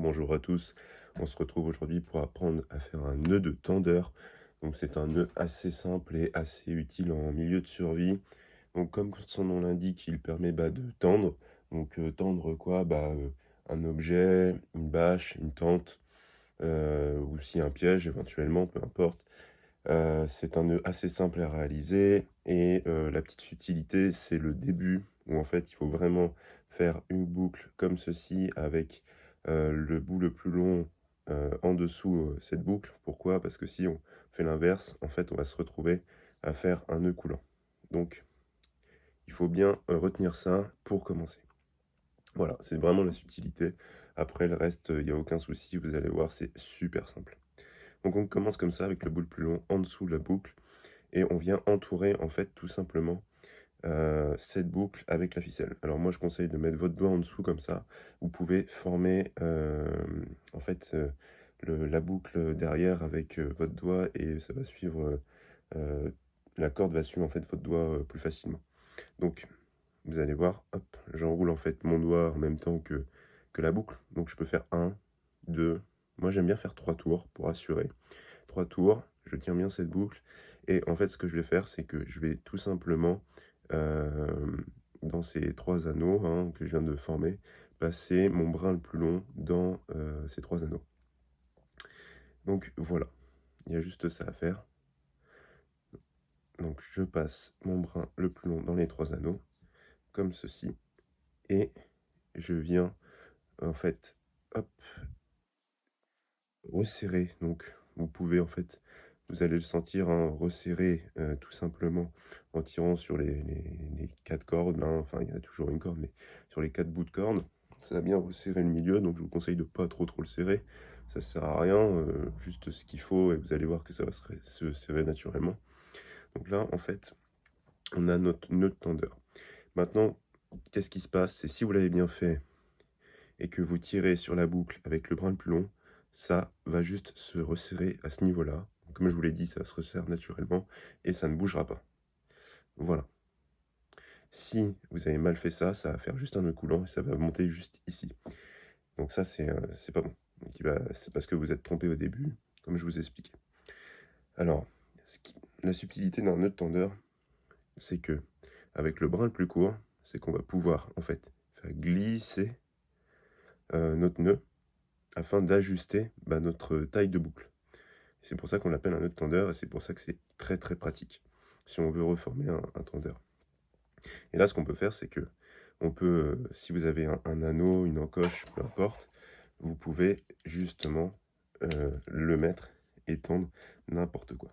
bonjour à tous. On se retrouve aujourd'hui pour apprendre à faire un nœud de tendeur. Donc c'est un nœud assez simple et assez utile en milieu de survie. Donc comme son nom l'indique, il permet de tendre. Donc tendre quoi? Un objet, une bâche, une tente, ou si un piège éventuellement, peu importe. C'est un nœud assez simple à réaliser et la petite utilité, c'est le début où en fait, il faut vraiment faire une boucle comme ceci avec, le bout le plus long, en dessous, cette boucle. Pourquoi? Parce que si on fait l'inverse, en fait, on va se retrouver à faire un nœud coulant. Donc il faut bien, retenir ça pour commencer. Voilà, c'est vraiment la subtilité. Après le reste, il y a aucun souci, vous allez voir, c'est super simple. Donc on commence comme ça avec le bout le plus long en dessous de la boucle et on vient entourer en fait tout simplement, cette boucle avec la ficelle. Alors moi je conseille de mettre votre doigt en dessous comme ça. Vous pouvez former, en fait, la boucle derrière avec, votre doigt et ça va suivre, la corde va suivre en fait votre doigt, plus facilement. Donc vous allez voir, hop, j'enroule en fait mon doigt en même temps que la boucle. Donc je peux faire un, 2. Moi j'aime bien faire 3 tours pour assurer. 3 tours, je tiens bien cette boucle et en fait, ce que je vais faire, c'est que je vais tout simplement, dans ces 3 anneaux, hein, que je viens de former, passer mon brin le plus long dans, ces 3 anneaux. Donc voilà, il y a juste ça à faire. Donc je passe mon brin le plus long dans les 3 anneaux, comme ceci et je viens, en fait, hop, resserrer. Donc vous pouvez, en fait, vous allez le sentir, hein, resserrer, tout simplement en tirant sur les 4 cordes, là, enfin il y a toujours une corde, mais sur les 4 bouts de corde. Ça va bien resserrer le milieu, donc je vous conseille de pas trop le serrer. Ça sert à rien, juste ce qu'il faut et vous allez voir que ça va se serrer naturellement. Donc là, en fait, on a notre nœud de tendeur. Maintenant, qu'est-ce qui se passe? C'est si vous l'avez bien fait et que vous tirez sur la boucle avec le brin le plus long, ça va juste se resserrer à ce niveau-là. Comme je vous l'ai dit, ça se resserre naturellement et ça ne bougera pas. Voilà. Si vous avez mal fait ça, ça va faire juste un nœud coulant et ça va monter juste ici. Donc ça, c'est pas bon. Donc c'est parce que vous êtes trompé au début, comme je vous ai expliqué. Alors, la subtilité d'un nœud de tendeur, c'est que avec le brin le plus court, c'est qu'on va pouvoir en fait faire glisser notre nœud afin d'ajuster notre taille de boucle. C'est pour ça qu'on l'appelle un nœud de tendeur et c'est pour ça que c'est très très pratique si on veut reformer un tendeur. Et là, ce qu'on peut faire, c'est que on peut, si vous avez un anneau, une encoche, peu importe, vous pouvez justement le mettre et tendre n'importe quoi.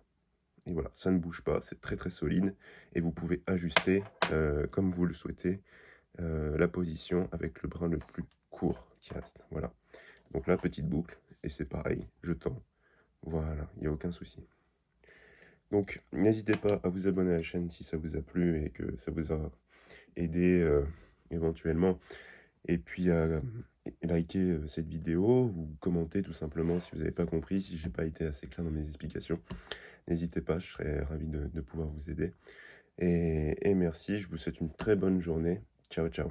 Et voilà, ça ne bouge pas, c'est très très solide et vous pouvez ajuster comme vous le souhaitez la position avec le brin le plus court qui reste. Voilà. Donc là, petite boucle et c'est pareil, je tends. Voilà, il n'y a aucun souci. Donc n'hésitez pas à vous abonner à la chaîne si ça vous a plu et que ça vous a aidé éventuellement. Et puis à liker cette vidéo ou commenter tout simplement si vous n'avez pas compris, si j'ai pas été assez clair dans mes explications. N'hésitez pas, je serais ravi de pouvoir vous aider. Et merci, je vous souhaite une très bonne journée. Ciao, ciao.